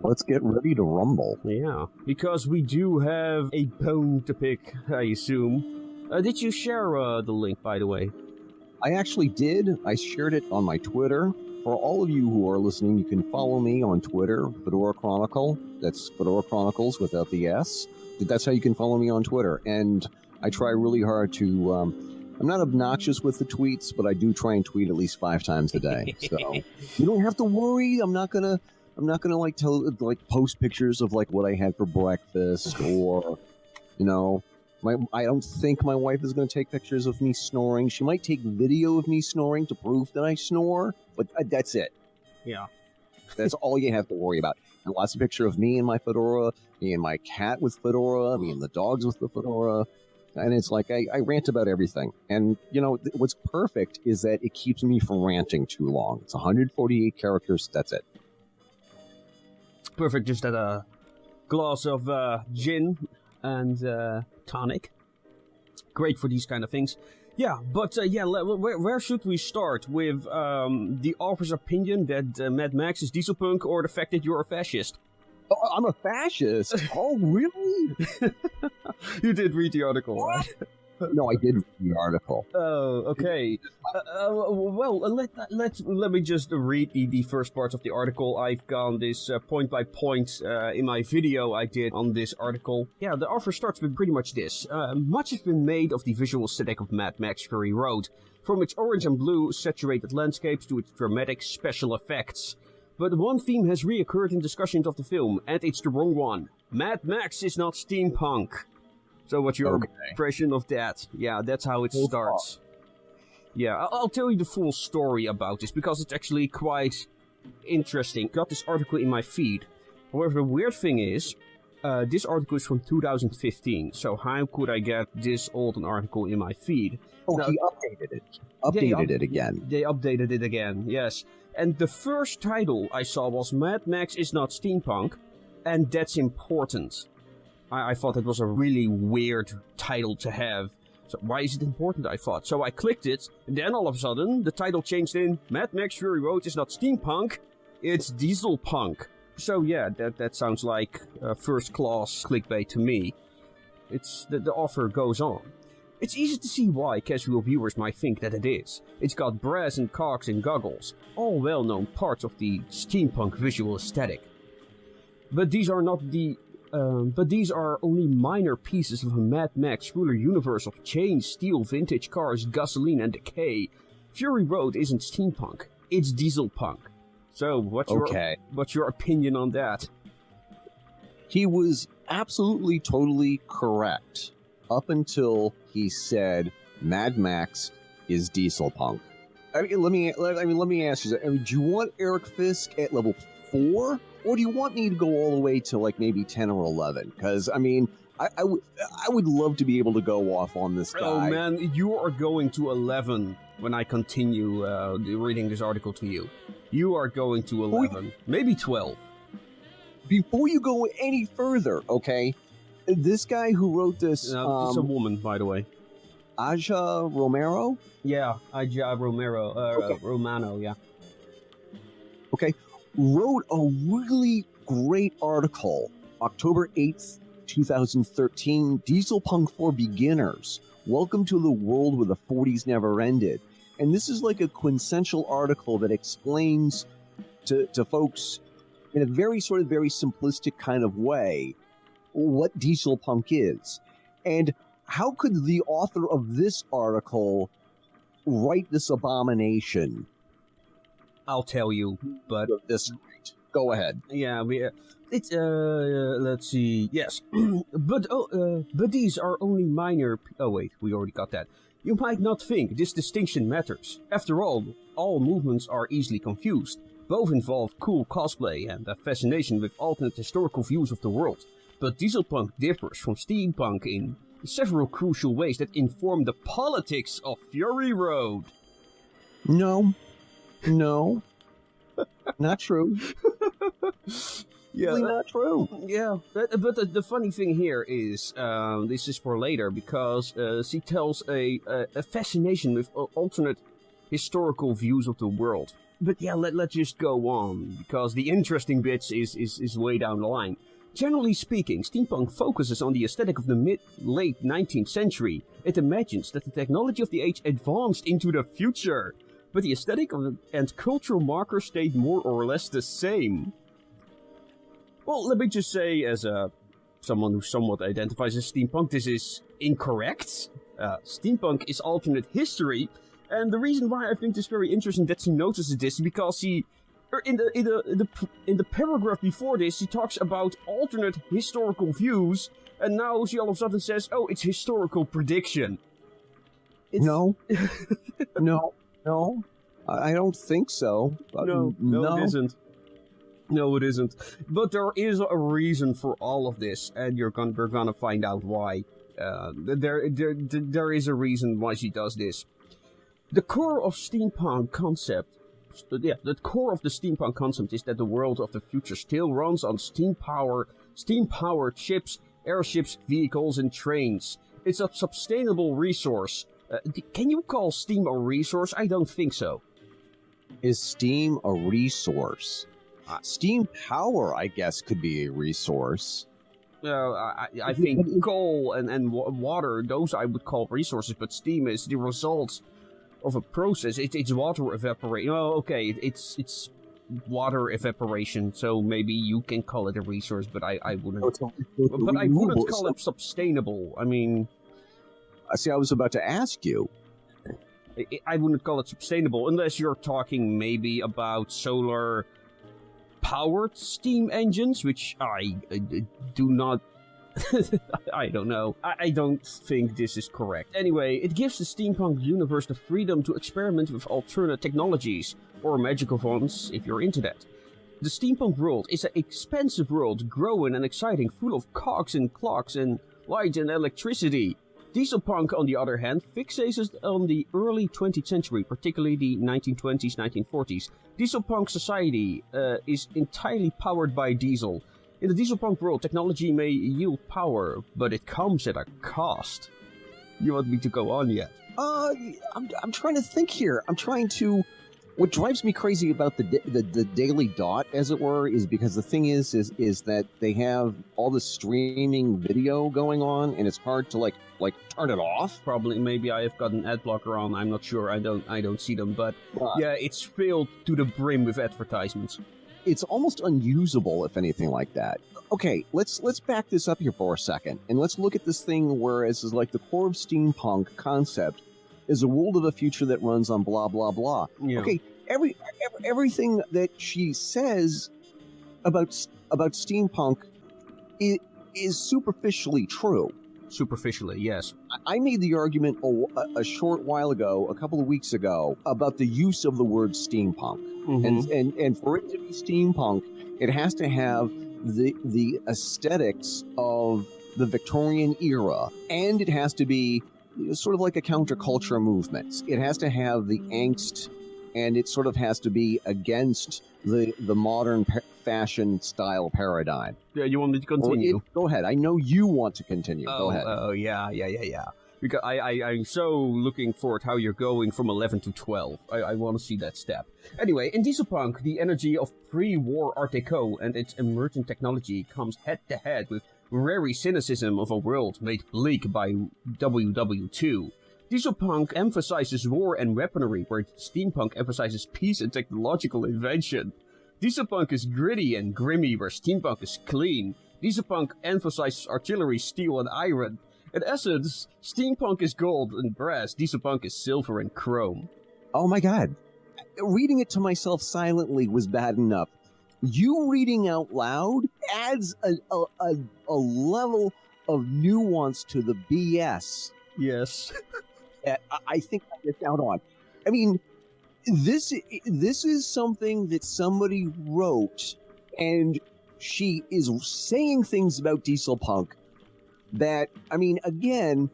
Let's get ready to rumble. Yeah, because we do have a bone to pick, I assume. Did you share the link, by the way? I actually did. I shared it on my Twitter. For all of you who are listening, you can follow me on Twitter, Fedora Chronicle. That's Fedora Chronicles without the S. That's how you can follow me on Twitter. And I try really hard to... I'm not obnoxious with the tweets, but I do try and tweet at least 5 times a day. So you don't have to worry. I'm not gonna post pictures of like what I had for breakfast or, you know... I don't think my wife is going to take pictures of me snoring. She might take video of me snoring to prove that I snore, but that's it. Yeah. That's all you have to worry about. And lots of pictures of me and my fedora, me and my cat with fedora, me and the dogs with the fedora. And it's like I rant about everything. And, you know, what's perfect is that it keeps me from ranting too long. It's 148 characters. That's it. Perfect. Just a glass of gin and tonic. Great for these kind of things. Yeah, but where should we start? With the author's opinion that Mad Max is Dieselpunk, or the fact that you're a fascist? Oh, I'm a fascist? Oh, really? You did read the article, right? No, I did read the article. Oh, okay. Let me just read the first part of the article. I've gone this point by point in my video I did on this article. Yeah, the author starts with pretty much this. Much has been made of the visual aesthetic of Mad Max Fury Road, from its orange and blue saturated landscapes to its dramatic special effects. But one theme has reoccurred in discussions of the film, and it's the wrong one. Mad Max is not steampunk. So what's your impression of that? Yeah, that's how it starts. Yeah, I'll tell you the full story about this, because it's actually quite interesting. Got this article in my feed. However, the weird thing is, this article is from 2015, so how could I get this old an article in my feed? Oh, now, he updated it. Updated it again. They updated it again, yes. And the first title I saw was Mad Max is not steampunk, and that's important. I thought it was a really weird title to have. So why is it important, I thought. So I clicked it, and then all of a sudden, the title changed in Mad Max Fury Road is not steampunk, it's Dieselpunk. So yeah, that sounds like first-class clickbait to me. It's the author goes on. It's easy to see why casual viewers might think that it is. It's got brass and cogs and goggles, all well-known parts of the steampunk visual aesthetic. But these are only minor pieces of a Mad Max thriller universe of chains, steel, vintage cars, gasoline, and decay. Fury Road isn't steampunk, it's Dieselpunk. So, what's your opinion on that? He was absolutely, totally correct up until he said Mad Max is Dieselpunk. I mean, let me ask you. Do you want Eric Fisk at level 4? Or do you want me to go all the way to like maybe 10 or 11? Because, I mean, I would love to be able to go off on this guy. Oh, man, you are going to 11 when I continue reading this article to you. You are going to 11, maybe 12. Before you go any further, okay, this guy who wrote this... it's a woman, by the way. Aja Romero? Yeah, Aja Romero, Romano, yeah. Okay. Wrote a really great article, October 8th, 2013, Dieselpunk for Beginners. Welcome to the world where the 40s never ended. And this is like a quintessential article that explains to folks in a very simplistic kind of way what Dieselpunk is. And how could the author of this article write this abomination? I'll tell you, but this go ahead. Yeah, let's see. Yes, but these are only minor. Oh wait, we already got that. You might not think this distinction matters. After all movements are easily confused. Both involve cool cosplay and a fascination with alternate historical views of the world. But Dieselpunk differs from steampunk in several crucial ways that inform the politics of Fury Road. No, not true. Yeah, really not true. Yeah, but the funny thing here is, this is for later, because she tells a fascination with alternate historical views of the world. But yeah, let's just go on, because the interesting bits is way down the line. Generally speaking, steampunk focuses on the aesthetic of the mid-late 19th century. It imagines that the technology of the age advanced into the future, but the aesthetic and cultural markers stayed more or less the same. Well, let me just say, as someone who somewhat identifies as steampunk, this is incorrect. Steampunk is alternate history, and the reason why I think this very interesting that he notices this is because he, in the paragraph before this, he talks about alternate historical views, and now she all of a sudden says, "Oh, it's historical prediction." No, no, I don't think so. No, it isn't. No, it isn't. But there is a reason for all of this, and we're gonna find out why. There is a reason why she does this. The core of steampunk concept, the core of the steampunk concept is that the world of the future still runs on steam-powered ships, airships, vehicles, and trains. It's a sustainable resource. Can you call steam a resource? I don't think so. Is steam a resource? Steam power, I guess, could be a resource. I think coal and water, those I would call resources, but steam is the result of a process. It's water evaporation. Oh, okay, it's water evaporation, so maybe you can call it a resource, but I wouldn't. But I wouldn't call it sustainable. I mean... See, I was about to ask you. I wouldn't call it sustainable, unless you're talking maybe about solar-powered steam engines, which I do not... I don't know. I don't think this is correct. Anyway, it gives the steampunk universe the freedom to experiment with alternate technologies, or magical ones, if you're into that. The steampunk world is an expansive world, growing and exciting, full of cogs and clocks and light and electricity. Dieselpunk, on the other hand, fixates on the early 20th century, particularly the 1920s, 1940s. Dieselpunk society is entirely powered by diesel. In the Dieselpunk world, technology may yield power, but it comes at a cost. You want me to go on yet? I'm trying to think here. I'm trying to... What drives me crazy about the Daily Dot, as it were, is because the thing is that they have all this streaming video going on, and it's hard to like turn it off. Probably, maybe I have got an ad blocker on. I'm not sure. I don't see them, but yeah, it's filled to the brim with advertisements. It's almost unusable, if anything like that. Okay, let's back this up here for a second, and let's look at this thing. Whereas is like the core of steampunk concept is a world of a future that runs on blah blah blah. Yeah. Okay, everything that she says about steampunk is superficially true. Superficially, yes. I made the argument a short while ago, a couple of weeks ago, about the use of the word steampunk. Mm-hmm. And for it to be steampunk, it has to have the aesthetics of the Victorian era, and it has to be sort of like a counterculture movement. It has to have the angst, and it sort of has to be against the modern fashion style paradigm. Yeah, you want me to continue? Go ahead. I know you want to continue. Go ahead. Oh, yeah. Because I'm so looking forward how you're going from 11 to 12. I want to see that step. Anyway, in Dieselpunk, the energy of pre-war Art Deco and its emerging technology comes head-to-head with weary cynicism of a world made bleak by WW2. Dieselpunk emphasizes war and weaponry, where steampunk emphasizes peace and technological invention. Dieselpunk is gritty and grimy, where steampunk is clean. Dieselpunk emphasizes artillery, steel, and iron. In essence, steampunk is gold and brass, Dieselpunk is silver and chrome. Oh my god. Reading it to myself silently was bad enough. You reading out loud adds a level of nuance to the BS. Yes. That I think I missed out on. I mean, this is something that somebody wrote, and she is saying things about Dieselpunk that, I mean, again,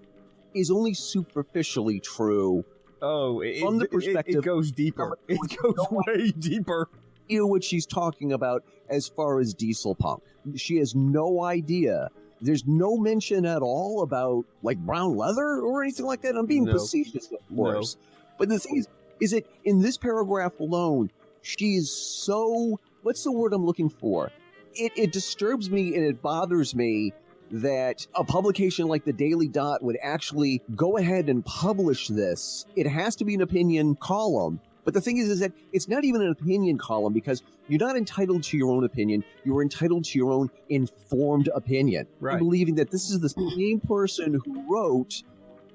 is only superficially true. Oh, from the perspective, it goes deeper. It goes way deeper. You know what she's talking about as far as Dieselpunk. She has no idea. There's no mention at all about, like, brown leather or anything like that. I'm being facetious, of course. No. But the thing is that in this paragraph alone, She is so, what's the word I'm looking for? It disturbs me and it bothers me that a publication like the Daily Dot would actually go ahead and publish this. It has to be an opinion column. But the thing is that it's not even an opinion column because you're not entitled to your own opinion. You're entitled to your own informed opinion. Right. I'm believing that this is the same person who wrote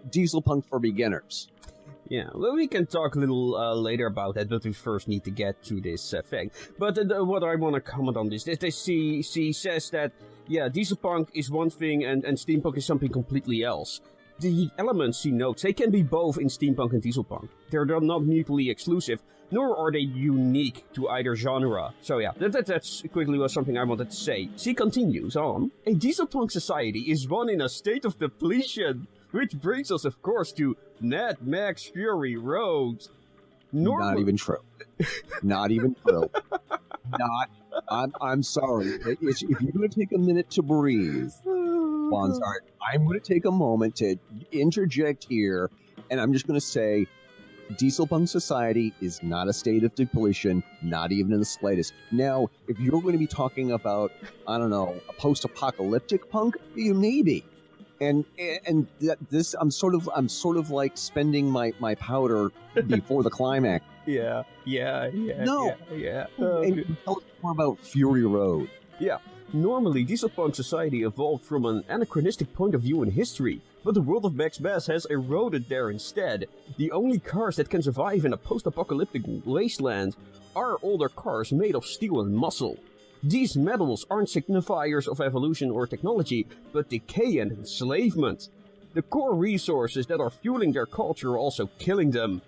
Dieselpunk for Beginners. Yeah, well, we can talk a little later about that, but we first need to get to this thing. But what I want to comment on this, she says that, yeah, Dieselpunk is one thing and steampunk is something completely else. The elements she notes, they can be both in steampunk and Dieselpunk. They're not mutually exclusive, nor are they unique to either genre. So yeah, that's quickly was something I wanted to say. She continues on. A Dieselpunk society is run in a state of depletion. Which brings us, of course, to Mad Max Fury Road. Not even true. Not even true. I'm sorry. If you're going to take a minute to breathe, Bonsart, I'm going to take a moment to interject here, and I'm just going to say, Dieselpunk Society is not a state of depletion, not even in the slightest. Now, if you're going to be talking about, I don't know, a post-apocalyptic punk, maybe. And this, I'm sort of like spending my powder before the climax. Yeah. No. Yeah. And tell us more about Fury Road. Yeah. Normally, Dieselpunk Society evolved from an anachronistic point of view in history, but the world of Max Bass has eroded there instead. The only cars that can survive in a post-apocalyptic wasteland are older cars made of steel and muscle. These metals aren't signifiers of evolution or technology, but decay and enslavement. The core resources that are fueling their culture are also killing them.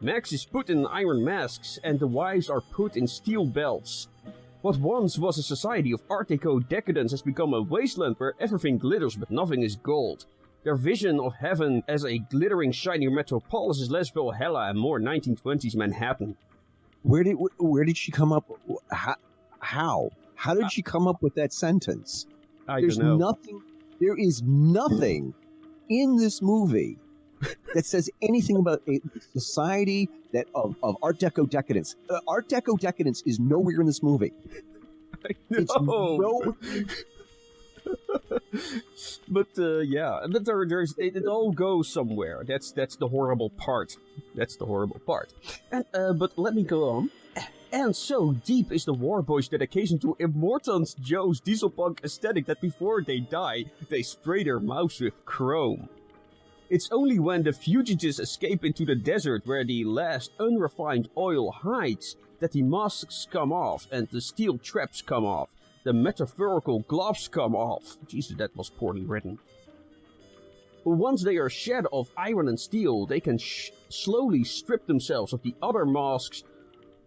Max is put in iron masks, and the wives are put in steel belts. What once was a society of Art Deco decadence has become a wasteland where everything glitters but nothing is gold. Their vision of heaven as a glittering shiny metropolis is less Valhalla and more 1920s Manhattan. Where did she come up? How did she come up with that sentence? I don't know. There is nothing in this movie that says anything about a society of Art Deco decadence. Art Deco decadence is nowhere in this movie. But yeah, but it all goes somewhere. That's the horrible part. And but let me go on. And so deep is the Warboys' dedication to Immortons Joe's Dieselpunk aesthetic that before they die, they spray their mouths with chrome. It's only when the fugitives escape into the desert where the last unrefined oil hides that the masks come off and the steel traps come off, the metaphorical gloves come off. Jesus, that was poorly written. Once they are shed of iron and steel, they can slowly strip themselves of the other masks.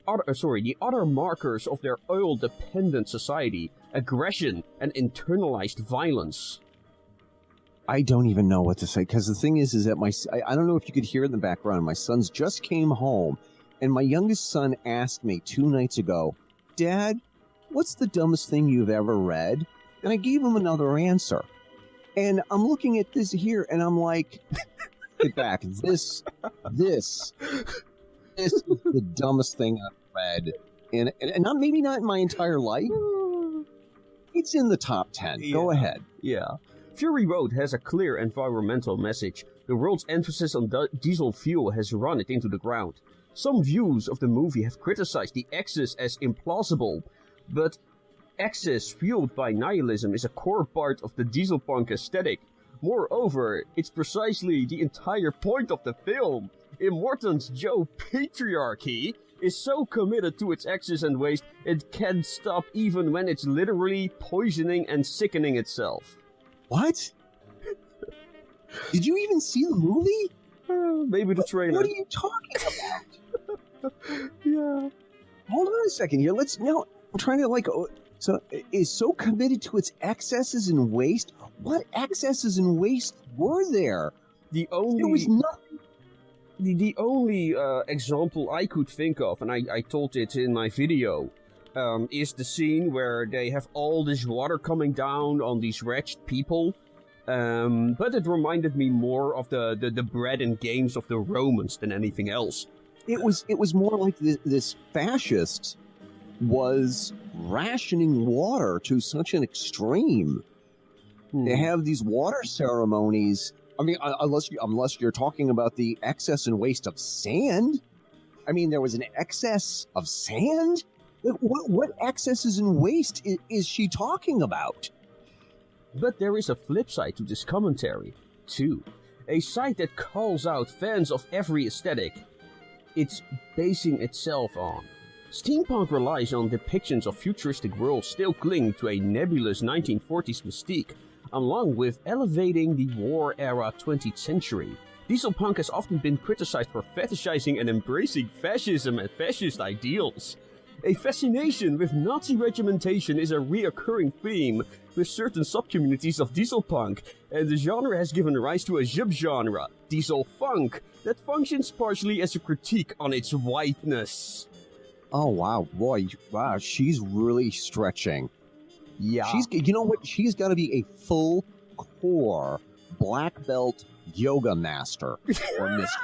The other markers of their oil-dependent society, aggression and internalized violence. I don't even know what to say, because the thing is that I don't know if you could hear it in the background. My sons just came home, and my youngest son asked me 2 nights ago, Dad, what's the dumbest thing you've ever read? And I gave him another answer. And I'm looking at this here, and I'm like, get back, this is the dumbest thing I've read, and maybe not in my entire life. It's in the top 10. Yeah. Go ahead. Yeah. Fury Road has a clear environmental message. The world's emphasis on diesel fuel has run it into the ground. Some views of the movie have criticized the excess as implausible, but excess fueled by nihilism is a core part of the Dieselpunk aesthetic. Moreover, it's precisely the entire point of the film. Immortons Joe patriarchy is so committed to its excess and waste, it can't stop even when it's literally poisoning and sickening itself. What? Did you even see the movie? Maybe the trailer. What are you talking about? Yeah. Hold on a second here. I'm trying to so is so committed to its excesses and waste. What excesses and waste were there? There was nothing. The only example I could think of, and I told it in my video, is the scene where they have all this water coming down on these wretched people. But it reminded me more of the bread and games of the Romans than anything else. It was more like this fascist was rationing water to such an extreme. They have these water ceremonies. I mean, unless you're talking about the excess and waste of sand. I mean, there was an excess of sand? What excesses and waste is she talking about? But there is a flip side to this commentary, too. A site that calls out fans of every aesthetic it's basing itself on. Steampunk relies on depictions of futuristic worlds still clinging to a nebulous 1940s mystique, along with elevating the war-era 20th century. Dieselpunk has often been criticized for fetishizing and embracing fascism and fascist ideals. A fascination with Nazi regimentation is a reoccurring theme with certain subcommunities of Dieselpunk, and the genre has given rise to a subgenre, Dieselfunk, that functions partially as a critique on its whiteness. Oh wow, boy, wow, she's really stretching. Yeah. You know what? She's got to be a full core black belt yoga master or mistress.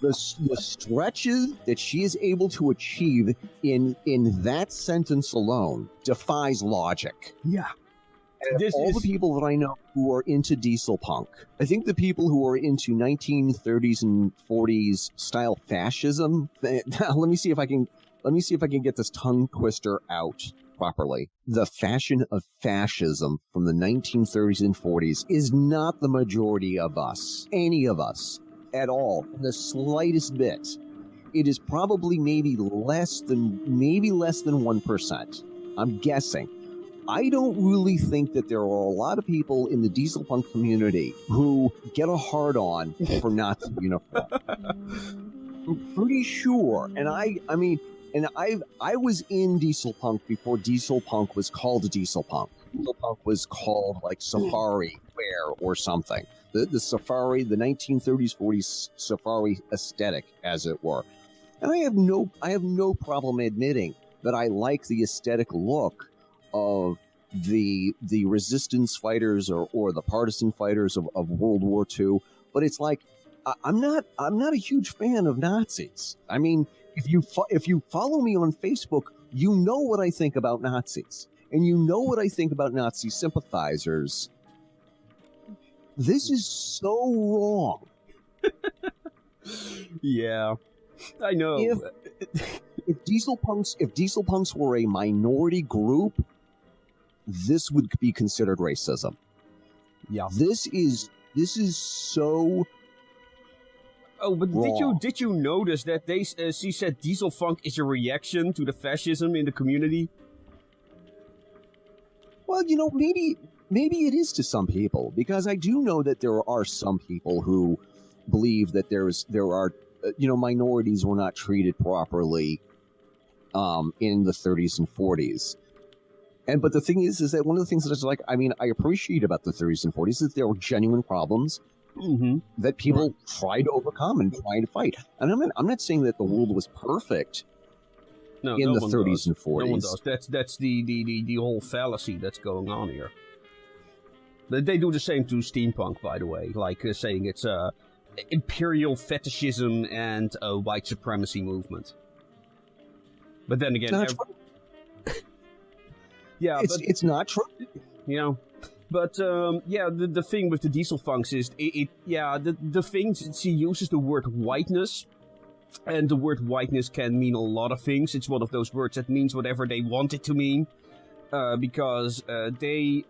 The stretches that she is able to achieve in that sentence alone defies logic. Yeah. The people that I know who are into Dieselpunk, I think the people who are into 1930s and 40s style fascism. Let me see if I can get this tongue twister out properly. The fashion of fascism from the 1930s and 40s is not the majority of us, any of us, at all, the slightest bit. It is probably maybe less than 1%. I'm guessing. I don't really think that there are a lot of people in the Dieselpunk community who get a hard-on for Nazi uniform. I'm pretty sure, and I was in Dieselpunk before Dieselpunk was called Dieselpunk. Dieselpunk was called like Safari Wear or something. The Safari, the 1930s, 40s Safari aesthetic, as it were. And I have no problem admitting that I like the aesthetic look of the resistance fighters or the partisan fighters of World War II. But it's like I'm not a huge fan of Nazis. I mean, if you follow me on Facebook, you know what I think about Nazis, and you know what I think about Nazi sympathizers. This is so wrong. Yeah, I know. If Dieselpunks were a minority group, this would be considered racism. Yeah. This is so. Oh, but wrong. did you notice that she said Dieselfunk is a reaction to the fascism in the community? Well, you know, maybe it is to some people, because I do know that there are some people who believe that there are minorities were not treated properly in the 30s and 40s. But the thing is that one of the things that I appreciate about the 30s and 40s is that there were genuine problems that people tried to overcome and tried to fight. And I'm not saying that the world was perfect in the 30s and 40s. No one does. That's the whole fallacy that's going on here. They do the same to steampunk, by the way, like saying it's imperial fetishism and a white supremacy movement. But then again, yeah, it's not true. You know, but the thing with the Dieselpunks is the thing she uses the word whiteness, and the word whiteness can mean a lot of things. It's one of those words that means whatever they want it to mean, because they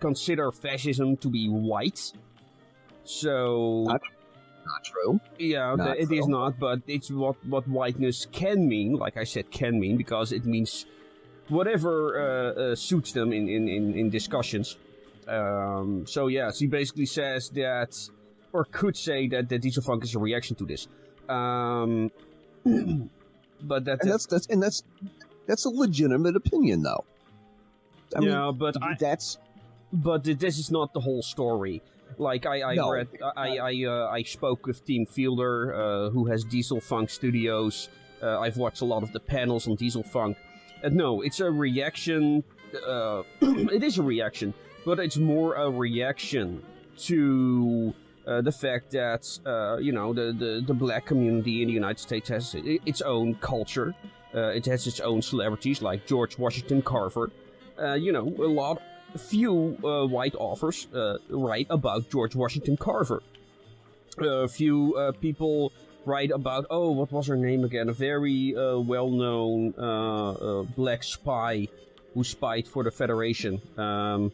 consider fascism to be white. So not true. Yeah, it is not, but it's what whiteness can mean. Like I said, can mean, because it means whatever suits them in discussions. So yeah, she basically says that, or could say that the Dieselpunk is a reaction to this. But that's a legitimate opinion, though. I mean, but this is not the whole story. Like I spoke with Team Fielder, who has Dieselpunk Studios. I've watched a lot of the panels on Dieselpunk. No, it's a reaction. It is a reaction, but it's more a reaction to The fact that, the black community in the United States has its own culture. It has its own celebrities like George Washington Carver. Few white authors write about George Washington Carver. Few people write about, what was her name again? A very well-known black spy who spied for the Federation. I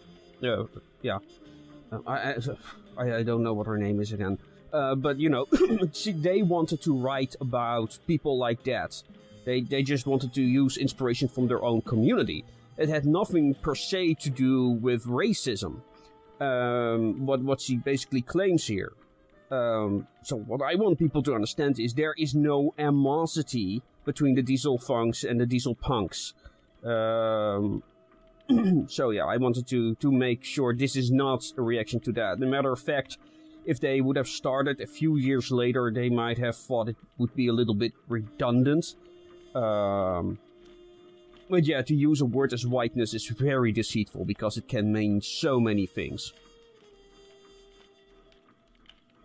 don't know what her name is again. But, they wanted to write about people like that. They just wanted to use inspiration from their own community. It had nothing per se to do with racism. What she basically claims here. So what I want people to understand is there is no animosity between the Dieselpunks and the Dieselpunks. So yeah, I wanted to make sure this is not a reaction to that. As a matter of fact, if they would have started a few years later, they might have thought it would be a little bit redundant. But yeah, to use a word as whiteness is very deceitful because it can mean so many things.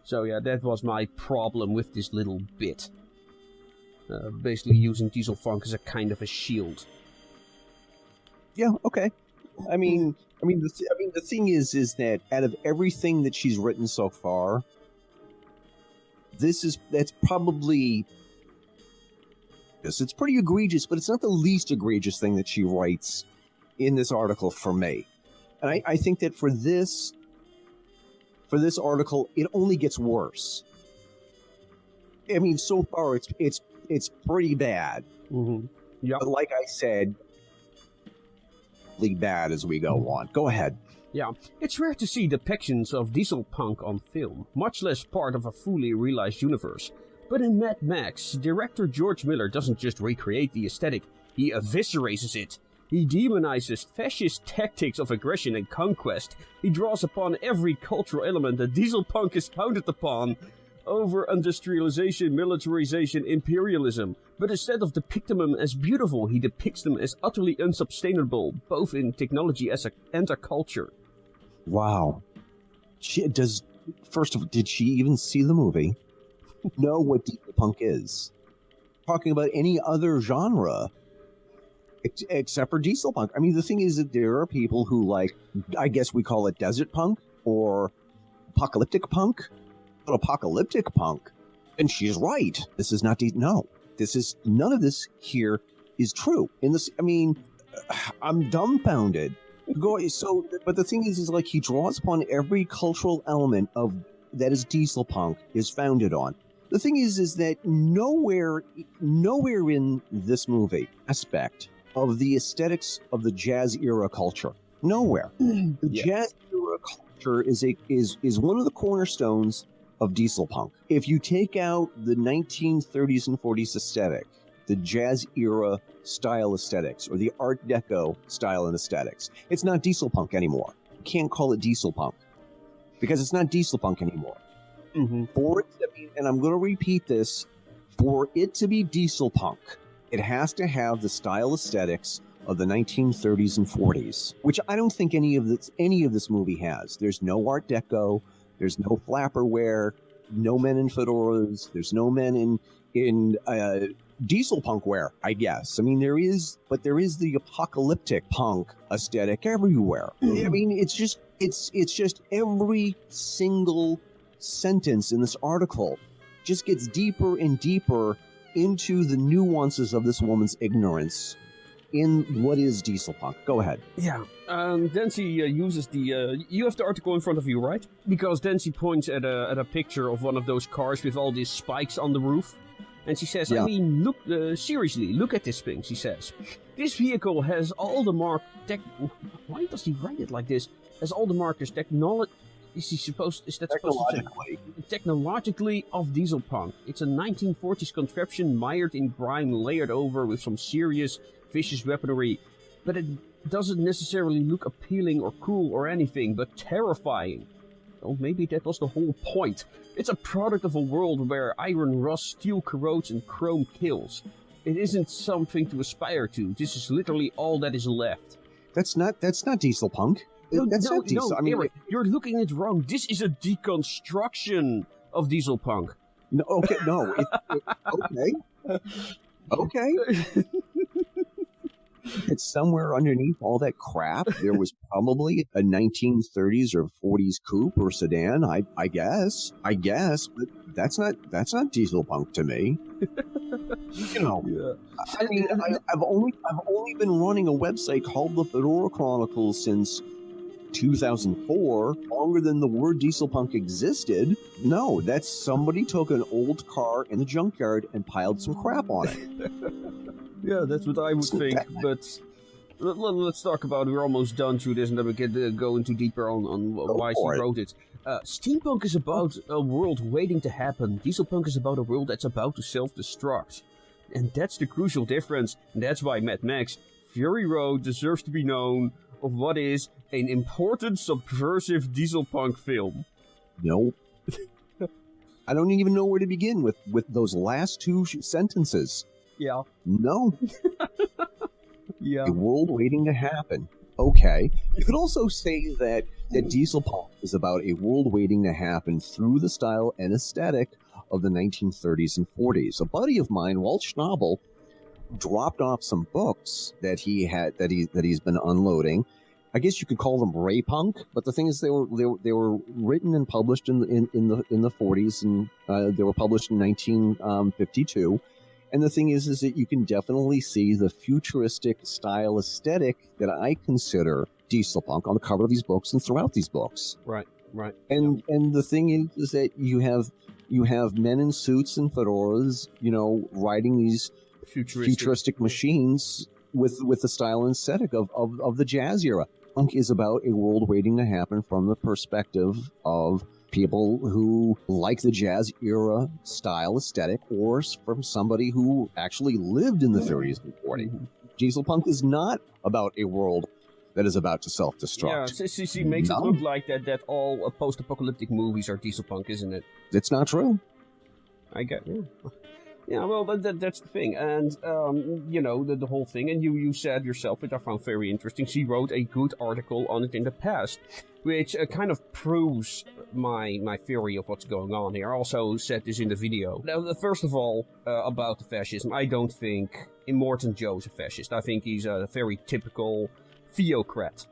So yeah, that was my problem with this little bit. Basically using Dieselpunk as a kind of a shield. Yeah, okay. I mean, the thing is that out of everything that she's written so far, that's probably... It's pretty egregious, but it's not the least egregious thing that she writes in this article for me. And I think that for this article, it only gets worse. I mean, so far it's pretty bad. Mm-hmm. Yeah. But like I said, really bad as we go on. Go ahead. Yeah, it's rare to see depictions of Dieselpunk on film, much less part of a fully realized universe. But in Mad Max, director George Miller doesn't just recreate the aesthetic, he eviscerates it. He demonizes fascist tactics of aggression and conquest. He draws upon every cultural element that Dieselpunk is founded upon. Over-industrialization, militarization, imperialism. But instead of depicting them as beautiful, he depicts them as utterly unsustainable, both in technology and a culture. Wow. First of all, did she even see the movie? Know what Dieselpunk is? Talking about any other genre except for Dieselpunk. I mean, the thing is that there are people who like, I guess we call it desert punk or apocalyptic punk. But apocalyptic punk, and she's right. This is not none of this here is true. I'm dumbfounded. But the thing is like he draws upon every cultural element of that is Dieselpunk is founded on. The thing is that nowhere in this movie aspect of the aesthetics of the jazz era culture. Nowhere. The jazz era culture is one of the cornerstones of Dieselpunk. If you take out the 1930s and 40s aesthetic, the jazz era style aesthetics, or the Art Deco style and aesthetics, it's not Dieselpunk anymore. You can't call it Dieselpunk because it's not Dieselpunk anymore. Mm-hmm. And I'm going to repeat this, for it to be Dieselpunk, it has to have the style aesthetics of the 1930s and 40s, which I don't think any of this movie has. There's no Art Deco. There's no flapper wear, no men in fedoras. There's no men in Dieselpunk wear, I guess. I mean, there is the apocalyptic punk aesthetic everywhere. I mean, it's just every single sentence in this article just gets deeper and deeper into the nuances of this woman's ignorance in what is Dieselpunk. Go ahead. Yeah. Then she uses the... you have the article in front of you, right? Because then she points at a picture of one of those cars with all these spikes on the roof. And she says, yeah. I mean, look, seriously, look at this thing, she says. This vehicle has all the Why does he write it like this? Has all the markers technologically of Dieselpunk. It's a 1940s contraption mired in grime, layered over with some serious vicious weaponry, but it doesn't necessarily look appealing or cool or anything, but terrifying. Well, maybe that was the whole point. It's a product of a world where iron rusts, steel corrodes, and chrome kills. It isn't something to aspire to. This is literally all that is left. That's not Dieselpunk. That's not diesel. I mean, Eric, you're looking at it wrong. This is a deconstruction of Dieselpunk. No, okay, no. Okay. It's somewhere underneath all that crap. There was probably a 1930s or 40s coupe or sedan. I guess, but that's not Dieselpunk to me. I mean, I've only been running a website called the Fedora Chronicles since 2004, longer than the word Dieselpunk existed. No, that's somebody took an old car in the junkyard and piled some crap on it. Yeah, that's what I would think, but let's talk about it. We're almost done through this, and then we can go into deeper on why she wrote it. Steampunk is about a world waiting to happen. Dieselpunk is about a world that's about to self-destruct. And that's the crucial difference, and that's why Mad Max Fury Road deserves to be known of what is an important subversive Dieselpunk film. No. I don't even know where to begin with those last two sentences. Yeah. No. Yeah. A world waiting to happen. Okay. You could also say that Dieselpunk is about a world waiting to happen through the style and aesthetic of the 1930s and 40s. A buddy of mine, Walt Schnabel, dropped off some books that he's been unloading. I guess you could call them Ray Punk, but the thing is, they were written and published in the 40s, and they were published in 1952. And the thing is that you can definitely see the futuristic style aesthetic that I consider Dieselpunk on the cover of these books and throughout these books. Right. And the thing is that you have men in suits and fedoras, riding these futuristic machines with the style and aesthetic of the jazz era. Punk is about a world waiting to happen from the perspective of people who like the jazz era style aesthetic, or from somebody who actually lived in the 30s and 40s. Dieselpunk is not about a world that is about to self-destruct. Yeah, she makes it look like that all post-apocalyptic movies are Dieselpunk, isn't it? It's not true. I get it. Yeah, well, that's the thing. And, the whole thing, and you said yourself, which I found very interesting, she wrote a good article on it in the past, which kind of proves my theory of what's going on here. I also said this in the video. Now, first of all, about the fascism, I don't think Immortan Joe is a fascist. I think he's a very typical theocrat,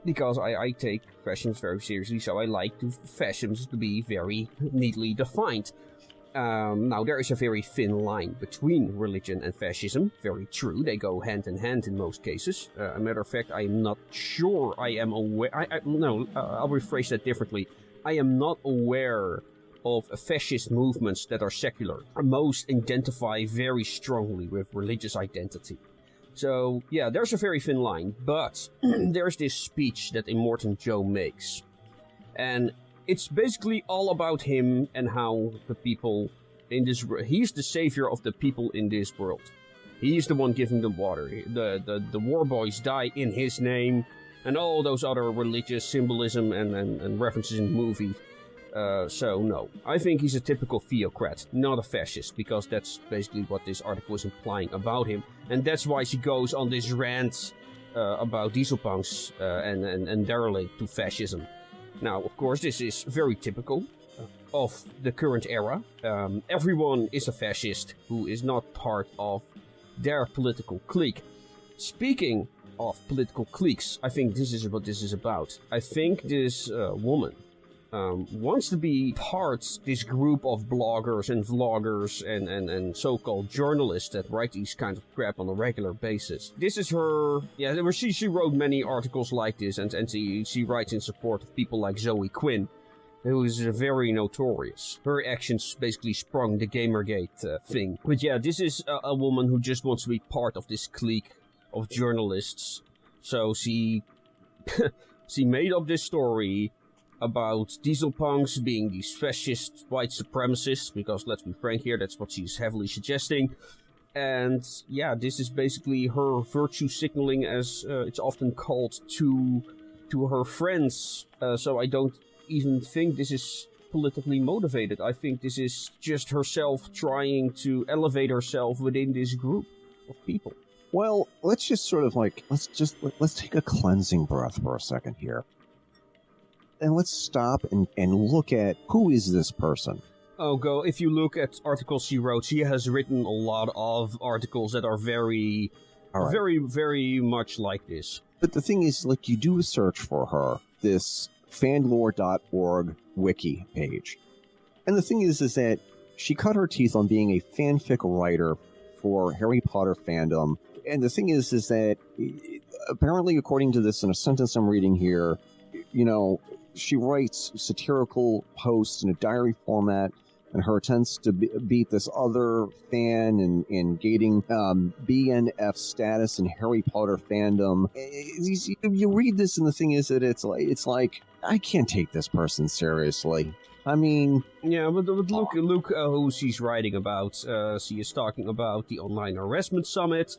because I take fascism very seriously, so I like fascism to be very neatly defined. Now, there is a very thin line between religion and fascism. Very true. They go hand in hand in most cases. A matter of fact, I am not sure I am aware... I'll rephrase that differently. I am not aware of fascist movements that are secular. Most identify very strongly with religious identity. So, yeah, there's a very thin line. But there's this speech that Immortan Joe makes. And it's basically all about him and how the people in this... He's the savior of the people in this world. He's the one giving them water. The war boys die in his name, and all those other religious symbolism and references in the movie. So, no. I think he's a typical theocrat, not a fascist, because that's basically what this article is implying about him. And that's why she goes on this rant about Dieselpunks and derelict to fascism. Now, of course, this is very typical of the current era. Everyone is a fascist who is not part of their political clique. Speaking of political cliques, I think this is what this is about. I think this woman wants to be part of this group of bloggers and vloggers and so-called journalists that write these kind of crap on a regular basis. This is her... Yeah, she wrote many articles like this, and she writes in support of people like Zoe Quinn, who is very notorious. Her actions basically sprung the Gamergate thing. But yeah, this is a woman who just wants to be part of this clique of journalists. So she made up this story about Dieselpunks being these fascist white supremacists, because let's be frank here, that's what she's heavily suggesting. And yeah, this is basically her virtue signaling, as it's often called, to her friends. So I don't even think this is politically motivated. I think this is just herself trying to elevate herself within this group of people. Well, let's just sort of let's take a cleansing breath for a second here. let's stop and look at who is this person. Oh, if you look at articles she wrote, she has written a lot of articles that are very, very, very much like this. But the thing is, like, you do a search for her, this fanlore.org wiki page. And the thing is that she cut her teeth on being a fanfic writer for Harry Potter fandom. And the thing is that apparently, according to this in a sentence I'm reading here, you know, she writes satirical posts in a diary format, and her attempts to beat this other fan in gaining BNF status in Harry Potter fandom. You read this, and the thing is that it's like I can't take this person seriously. I mean, yeah, but look who she's writing about. She is talking about the Online Harassment Summit.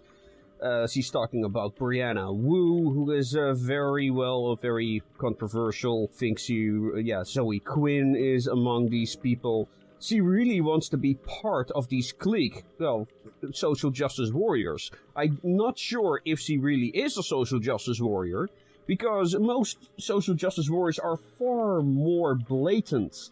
She's talking about Brianna Wu, who is very controversial. Thinks Zoe Quinn is among these people. She really wants to be part of these clique, social justice warriors. I'm not sure if she really is a social justice warrior, because most social justice warriors are far more blatant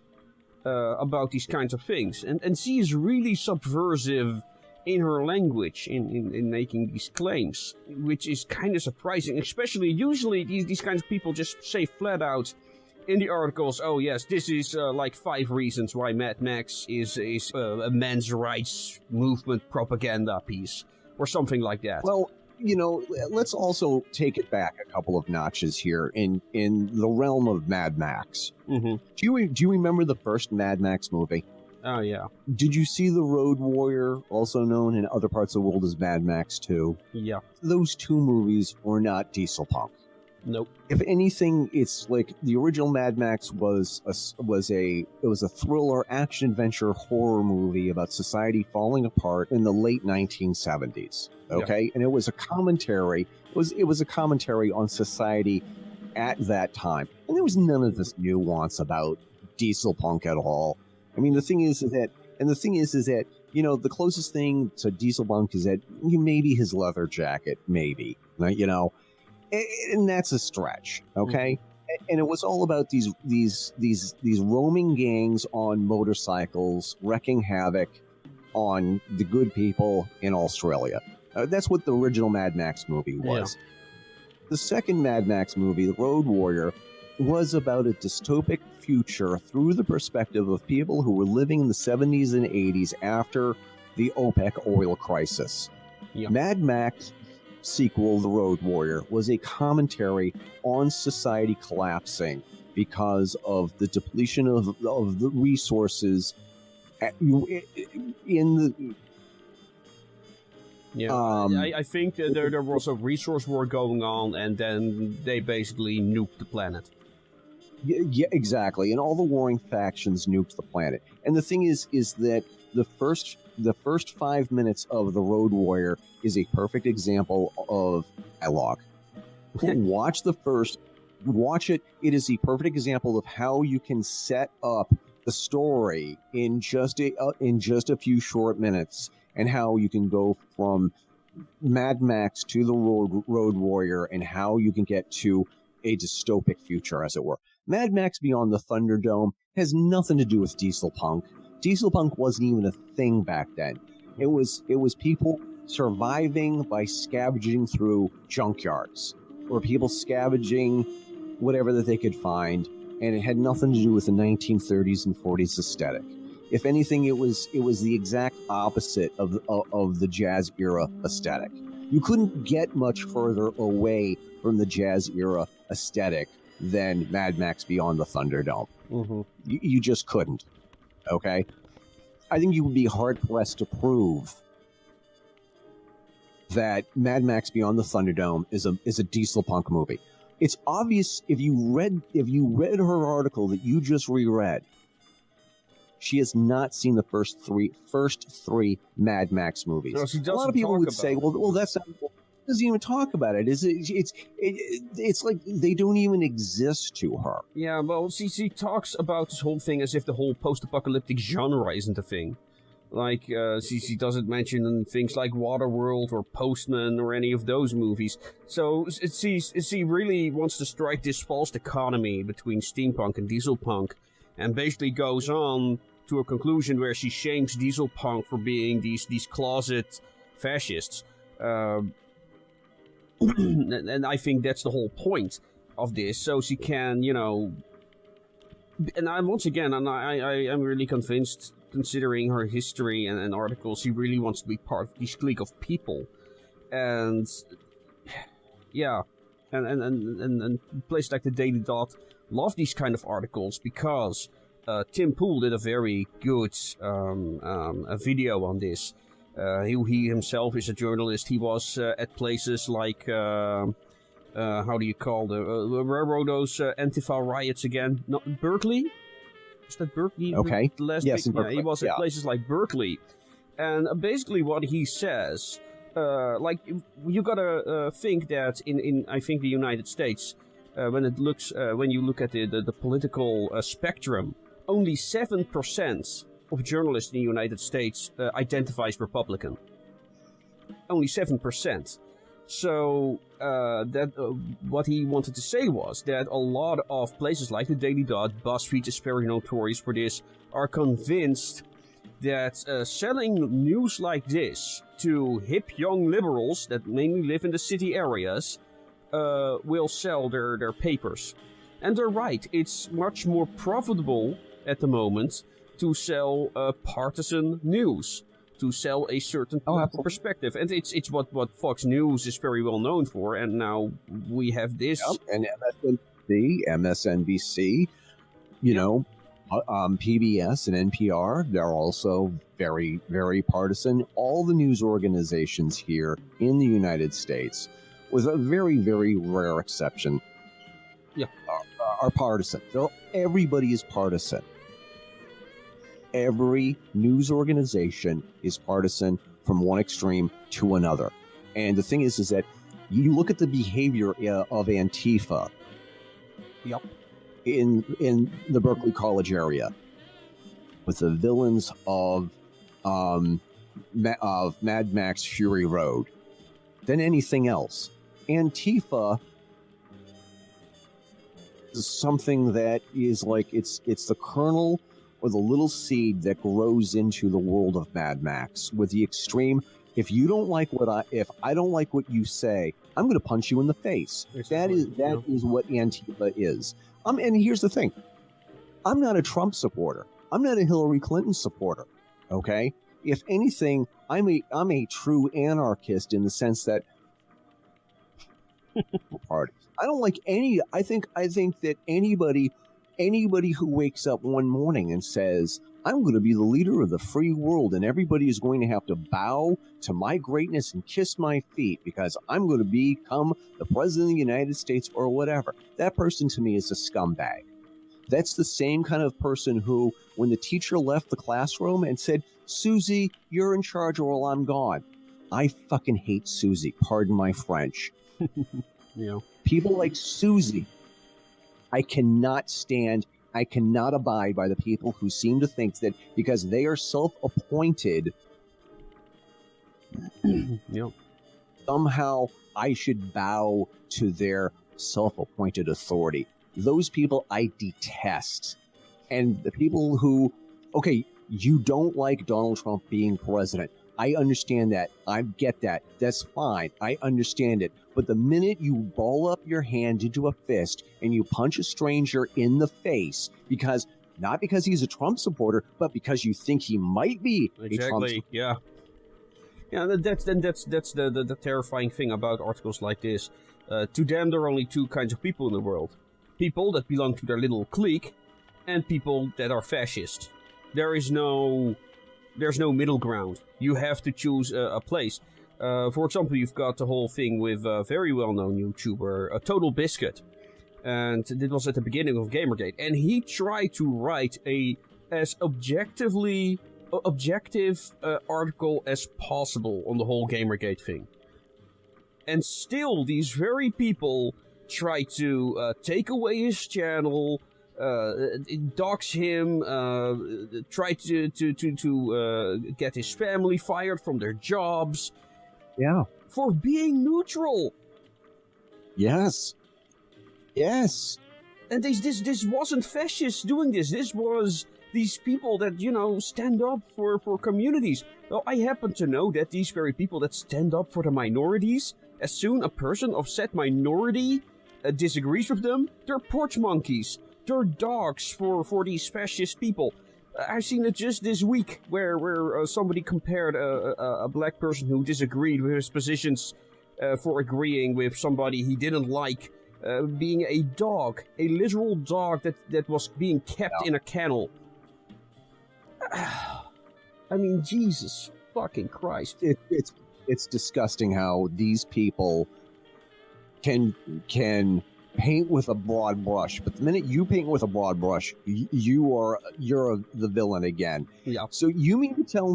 about these kinds of things. And she is really subversive in her language, in making these claims, which is kind of surprising. Especially, usually these kinds of people just say flat out in the articles, oh yes, this is like 5 reasons why Mad Max is a men's rights movement propaganda piece, or something like that. Well, you know, let's also take it back a couple of notches here in the realm of Mad Max. Mm-hmm. Do you remember the first Mad Max movie? Oh, yeah. Did you see The Road Warrior, also known in other parts of the world as Mad Max 2? Yeah. Those 2 movies were not Dieselpunk. Nope. If anything, it's like the original Mad Max was a thriller, action adventure horror movie about society falling apart in the late 1970s. Okay, yeah. And it was a commentary. It was a commentary on society at that time, and there was none of this nuance about Dieselpunk at all. I mean, the thing is that you know, the closest thing to Dieselpunk is that maybe his leather jacket, maybe, you know. And that's a stretch, okay? Mm-hmm. And it was all about these roaming gangs on motorcycles wrecking havoc on the good people in Australia. That's what the original Mad Max movie was. Yeah. The second Mad Max movie, The Road Warrior, was about a dystopic future through the perspective of people who were living in the 70s and 80s after the OPEC oil crisis. Yeah. Mad Max sequel, The Road Warrior, was a commentary on society collapsing because of the depletion of the resources in the... Yeah, I think that there was a resource war going on, and then they basically nuked the planet. Yeah, exactly. And all the warring factions nuked the planet. And the thing is that the first 5 minutes of The Road Warrior is a perfect example of dialogue. Watch it. It is the perfect example of how you can set up the story in just a few short minutes, and how you can go from Mad Max to The Road Warrior, and how you can get to a dystopic future, as it were. Mad Max Beyond the Thunderdome has nothing to do with Dieselpunk. Dieselpunk wasn't even a thing back then. It was people surviving by scavenging through junkyards, or people scavenging whatever that they could find, and it had nothing to do with the 1930s and 40s aesthetic. If anything, it was the exact opposite of the jazz era aesthetic. You couldn't get much further away from the jazz era aesthetic than Mad Max Beyond the Thunderdome. Mm-hmm. You just couldn't. Okay? I think you would be hard-pressed to prove that Mad Max Beyond the Thunderdome is a Dieselpunk movie. It's obvious if you read her article that you just reread. She has not seen the first three Mad Max movies. No, she doesn't. A lot of people would say, "Well, that's not." Doesn't even talk about it. It's like they don't even exist to her. Yeah, well, she talks about this whole thing as if the whole post-apocalyptic genre isn't a thing. Like, she doesn't mention things like Waterworld or Postman or any of those movies. So she really wants to strike this false dichotomy between steampunk and dieselpunk, and basically goes on to a conclusion where she shames dieselpunk for being these closet fascists. And I think that's the whole point of this. So she can, and I'm really convinced, considering her history and articles, she really wants to be part of this clique of people. And yeah, and places like the Daily Dot love these kind of articles because Tim Pool did a very good a video on this. He himself is a journalist. He was at places like how do you call where were those Antifa riots again? Not Berkeley. Is that Berkeley? Okay. Yes, he was at places like Berkeley, and basically what he says, like you gotta think that in I think the United States, when you look at the political spectrum, only 7% of journalists in the United States identifies Republican. Only 7%. So what he wanted to say was that a lot of places like the Daily Dot, BuzzFeed is very notorious for this, are convinced that selling news like this to hip young liberals that mainly live in the city areas will sell their papers. And they're right. It's much more profitable at the moment to sell partisan news, to sell a certain perspective. And it's what Fox News is very well known for, and now we have this. Yep. And MSNBC, PBS and NPR, they're also very, very partisan. All the news organizations here in the United States, with a very, very rare exception, are partisan. Everybody is partisan. Every news organization is partisan from one extreme to another. And the thing is that you look at the behavior of Antifa in the Berkeley College area with the villains of Mad Max Fury Road than anything else. Antifa is something that is like it's the kernel or the little seed that grows into the world of Mad Max with the extreme. If you don't like if I don't like what you say, I'm going to punch you in the face. That is what Antifa is. And here's the thing. I'm not a Trump supporter. I'm not a Hillary Clinton supporter. Okay? If anything, I'm a true anarchist in the sense that I don't like any. I think that anybody who wakes up one morning and says, I'm going to be the leader of the free world and everybody is going to have to bow to my greatness and kiss my feet because I'm going to become the president of the United States or whatever. That person to me is a scumbag. That's the same kind of person who, when the teacher left the classroom and said, Susie, you're in charge or I'm gone. I fucking hate Susie. Pardon my French. People like Susie, I cannot stand. I cannot abide by the people who seem to think that because they are self-appointed, somehow I should bow to their self-appointed authority. Those people I detest. And the people who, you don't like Donald Trump being president. I understand that. I get that. That's fine. I understand it. But the minute you ball up your hand into a fist and you punch a stranger in the face, not because he's a Trump supporter, but because you think he might be a Trump supporter. Yeah, that's the terrifying thing about articles like this. To them, there are only two kinds of people in the world. People that belong to their little clique and people that are fascist. There's no middle ground. You have to choose a place. For example, you've got the whole thing with a very well-known YouTuber, Total Biscuit. And it was at the beginning of Gamergate. And he tried to write as objective article as possible on the whole Gamergate thing. And still, these very people try to take away his channel, dox him, try to get his family fired from their jobs. Yeah. For being neutral. Yes. Yes. And this wasn't fascists doing this. This was these people that, stand up for communities. Well, I happen to know that these very people that stand up for the minorities, as soon a person of said minority disagrees with them, they're porch monkeys. They're dogs for these fascist people. I've seen it just this week where somebody compared a black person who disagreed with his positions for agreeing with somebody he didn't like being a dog, a literal dog that was being kept in a kennel. I mean, Jesus fucking Christ. It's disgusting how these people can paint with a broad brush, but the minute you paint with a broad brush, you're the villain again. Yeah. So you mean to tell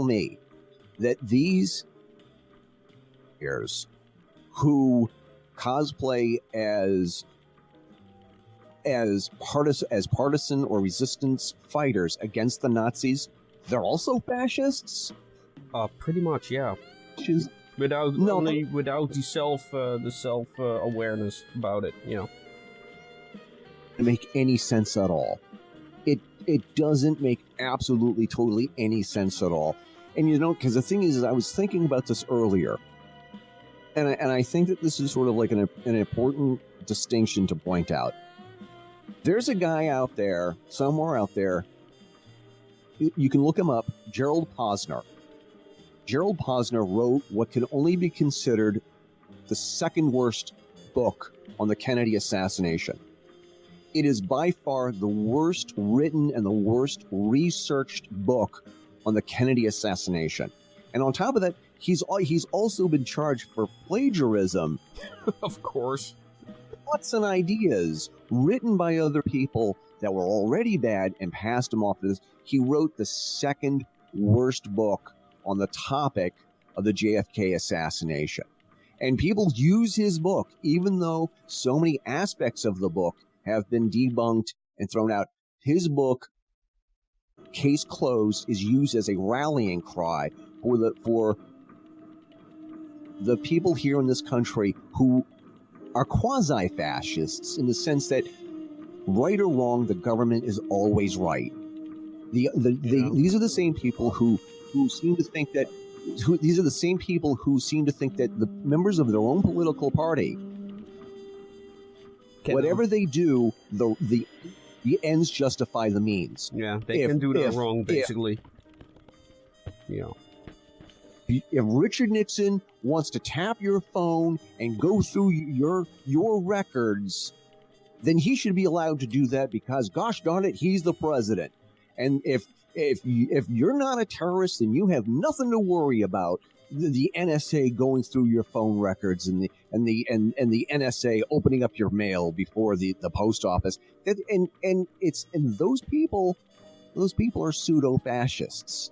me that these players who cosplay as partisan or resistance fighters against the Nazis, they're also fascists? Pretty much, yeah. Without the self awareness about it, To make any sense at all. It doesn't make absolutely totally any sense at all. And because the thing is I was thinking about this earlier, and I think that this is sort of like an important distinction to point out. There's a guy out there, somewhere out there, you can look him up, Gerald Posner. Gerald Posner wrote what can only be considered the second worst book on the Kennedy assassination. It is by far the worst written and the worst researched book on the Kennedy assassination. And on top of that, he's also been charged for plagiarism. Of course. Thoughts and ideas written by other people that were already bad and passed him off as he wrote the second worst book on the topic of the JFK assassination. And people use his book, even though so many aspects of the book have been debunked and thrown out. His book, Case Closed, is used as a rallying cry for the people here in this country who are quasi-fascists, in the sense that, right or wrong, the government is always right. These are the same people who seem to think that the members of their own political party, whatever they do, the ends justify the means. Yeah, they can do no wrong, basically. If Richard Nixon wants to tap your phone and go through your records, then he should be allowed to do that because, gosh darn it, he's the president. And if you're not a terrorist, then you have nothing to worry about the NSA going through your phone records and the NSA opening up your mail before the post office. And those people are pseudo-fascists.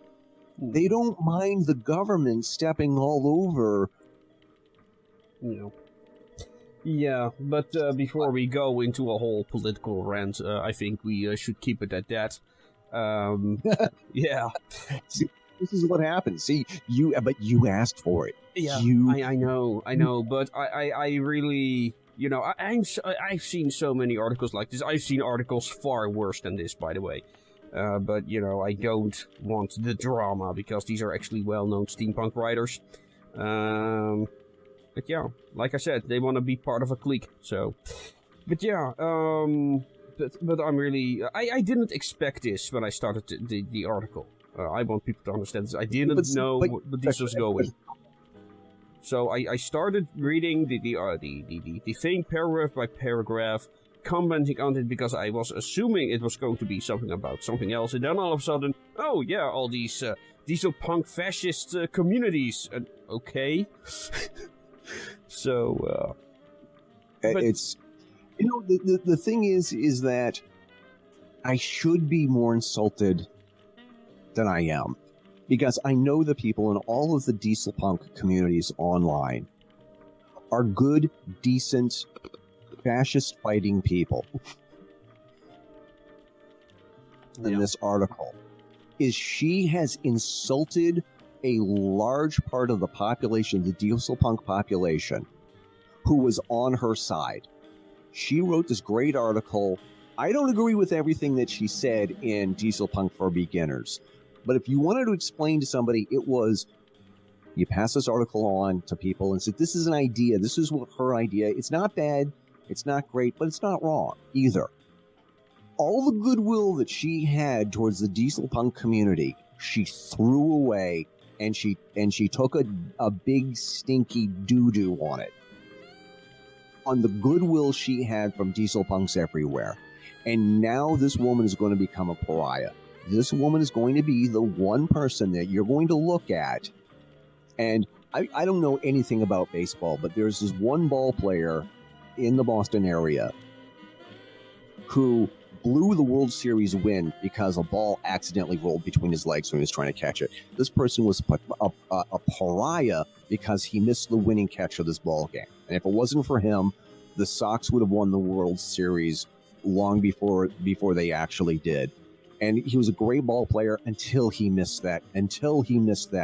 They don't mind the government stepping all over. Yeah, but before we go into a whole political rant, I think we should keep it at that. Yeah. See, this is what happens. See, you asked for it. Yeah, I know, but I really, I've seen so many articles like this. I've seen articles far worse than this, by the way. But, I don't want the drama, because these are actually well-known steampunk writers. But yeah, like I said, they want to be part of a clique, so... But yeah, but I'm really... I didn't expect this when I started the article. I want people to understand this. I didn't know what this was going. So I started reading the thing paragraph by paragraph, commenting on it because I was assuming it was going to be something about something else, and then all of a sudden, oh yeah, all these Dieselpunk fascist communities. Okay. So, it's, the thing is that I should be more insulted than I am, because I know the people in all of the Dieselpunk communities online are good, decent, fascist fighting people. in this article is she has insulted a large part of the population, the Dieselpunk population, who was on her side. She wrote this great article. I don't agree with everything that she said in Dieselpunk for Beginners, but if you wanted to explain to somebody, it was, you pass this article on to people and said, this is an idea. This is what her idea. It's not bad. It's not great, but it's not wrong either. All the goodwill that she had towards the Dieselpunk community, she threw away, and she took a big stinky doo-doo on it. On the goodwill she had from Dieselpunks everywhere. And now this woman is going to become a pariah. This woman is going to be the one person that you're going to look at. And I don't know anything about baseball, but there's this one ball player in the Boston area who blew the World Series win because a ball accidentally rolled between his legs when he was trying to catch it. This person was a pariah because he missed the winning catch of this ball game. And if it wasn't for him, the Sox would have won the World Series long before they actually did. And he was a great ball player until he missed that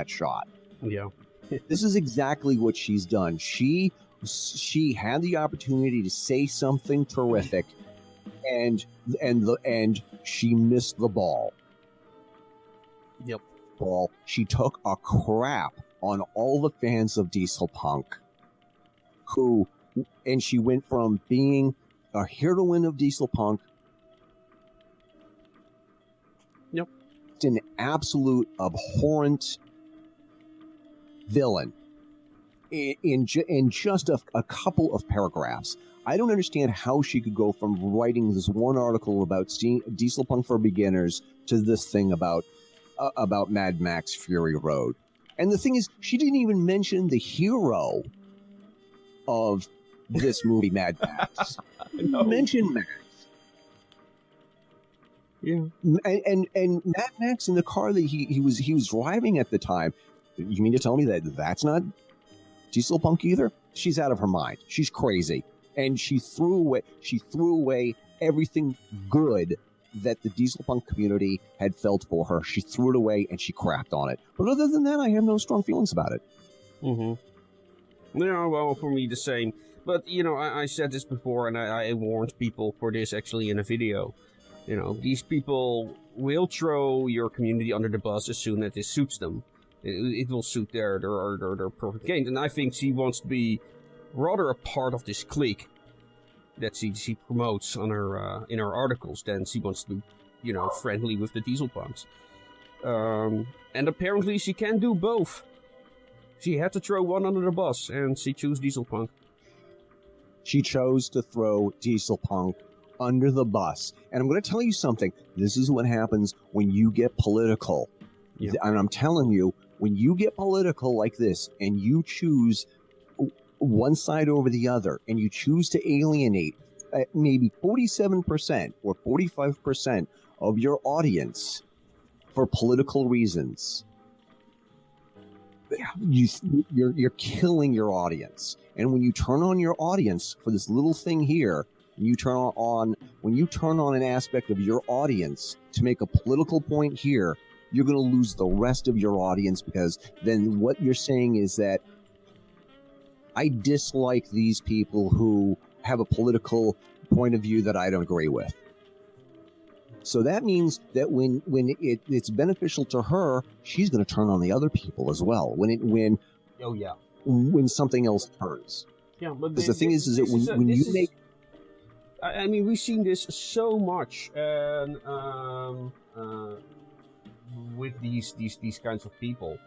shot. Yeah. This is exactly what she's done. She had the opportunity to say something terrific, and she missed the ball. Yep. She took a crap on all the fans of Dieselpunk, and she went from being a heroine of Dieselpunk, yep, to an absolute abhorrent villain in just a couple of paragraphs. I don't understand how she could go from writing this one article about Dieselpunk for Beginners to this thing about Mad Max Fury Road. And the thing is, she didn't even mention the hero of this movie, Mad Max. No. Mention Max. Yeah. And Mad Max in the car that he was driving at the time. You mean to tell me that that's not Dieselpunk either? She's out of her mind. She's crazy. And she threw away everything good that the Dieselpunk community had felt for her. She threw it away and she crapped on it. But other than that, I have no strong feelings about it. Mm-hmm. Yeah, well, for me, the same. But, I said this before, and I warned people for this actually in a video. These people will throw your community under the bus as soon as it suits them. It will suit their perfect gains. And I think she wants to be rather a part of this clique that she promotes on her in her articles than she wants to be, friendly with the Dieselpunks. And apparently she can do both. She had to throw one under the bus, and she chose Dieselpunk. She chose to throw Dieselpunk under the bus. And I'm going to tell you something. This is what happens when you get political. Yeah. And I'm telling you, when you get political like this and you choose one side over the other and you choose to alienate maybe 47% or 45% of your audience for political reasons, you're killing your audience. And when you turn on your audience for this little thing here, when you turn on an aspect of your audience to make a political point here, you're going to lose the rest of your audience, because then what you're saying is that I dislike these people who have a political point of view that I don't agree with. So that means that when it's beneficial to her, she's going to turn on the other people as well. When something else turns. Yeah, but the thing is that when you make, I mean, we've seen this so much with these kinds of people.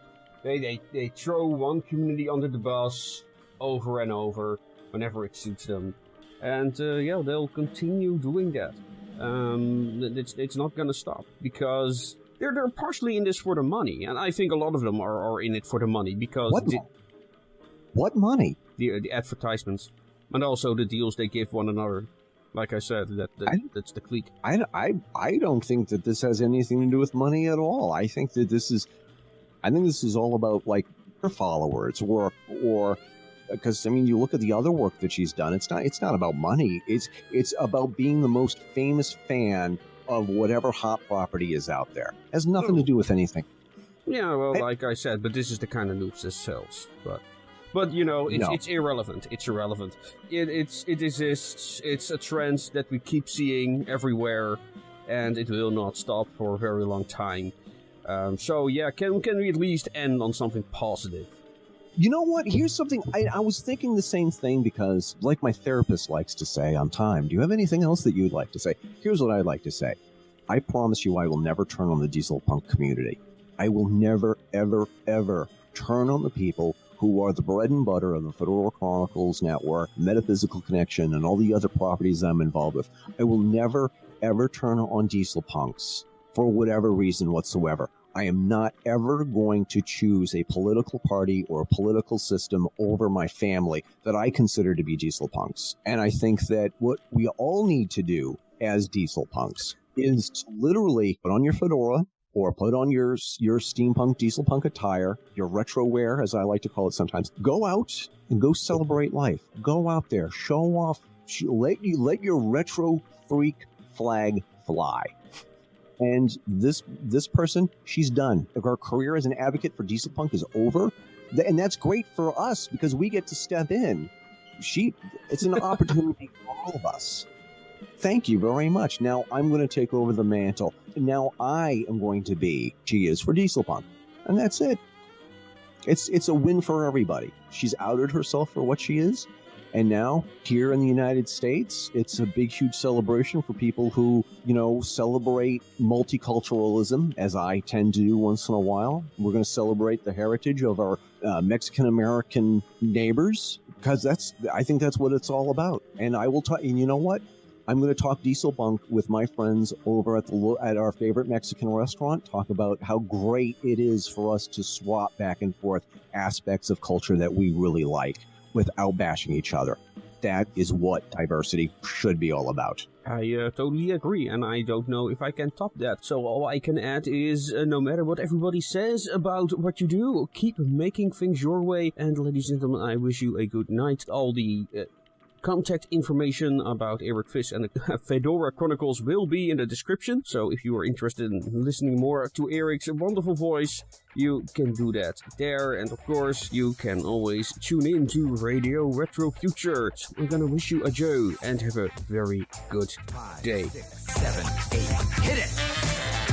They throw one community under the bus over and over whenever it suits them, and they'll continue doing that. It's not gonna stop, because they're partially in this for the money, and I think a lot of them are in it for the money, because what money? The advertisements, and also the deals they give one another. Like I said, that's the clique. I don't think that this has anything to do with money at all. I think this is all about like her followers, or because I mean, you look at the other work that she's done. It's not about money. It's about being the most famous fan of whatever hot property is out there. Has nothing to do with anything. Yeah, well, like I said, but this is the kind of news that sells. But you know, it's irrelevant. It's irrelevant. It exists. It's a trend that we keep seeing everywhere, and it will not stop for a very long time. So yeah, can we at least end on something positive? You know what? Here's something. I was thinking the same thing because, like my therapist likes to say on time, do you have anything else that you'd like to say? Here's what I'd like to say. I promise you I will never turn on the Dieselpunk community. I will never, ever, ever turn on the people who are the bread and butter of the Fedora Chronicles Network, Metaphysical Connection, and all the other properties I'm involved with. I will never, ever turn on Dieselpunks for whatever reason whatsoever. I am not ever going to choose a political party or a political system over my family that I consider to be Dieselpunks. And I think that what we all need to do as Dieselpunks is to literally put on your fedora or put on your steampunk Dieselpunk attire, your retro wear, as I like to call it sometimes. Go out and go celebrate life. Go out there, show off, let your retro freak flag fly. And this person, she's done. Her career as an advocate for Dieselpunk is over. And that's great for us because we get to step in. It's an opportunity for all of us. Thank you very much. Now I'm going to take over the mantle. Now I am going to be, she is for Dieselpunk. And that's it. It's a win for everybody. She's outed herself for what she is. And now, here in the United States, it's a big, huge celebration for people who, celebrate multiculturalism, as I tend to do once in a while. We're going to celebrate the heritage of our Mexican-American neighbors, because I think that's what it's all about. And I will talk, and you know what? I'm going to talk Dieselpunk with my friends over at our favorite Mexican restaurant, talk about how great it is for us to swap back and forth aspects of culture that we really like, without bashing each other. That is what diversity should be all about. I totally agree, and I don't know if I can top that. So all I can add is, no matter what everybody says about what you do, keep making things your way. And ladies and gentlemen, I wish you a good night. All the contact information about Eric Fisk and the Fedora Chronicles will be in the description. So if you are interested in listening more to Eric's wonderful voice, you can do that there. And of course, you can always tune in to Radio Retro Future. So I'm gonna wish you adieu and have a very good day. 5, 6, 7, 8, hit it!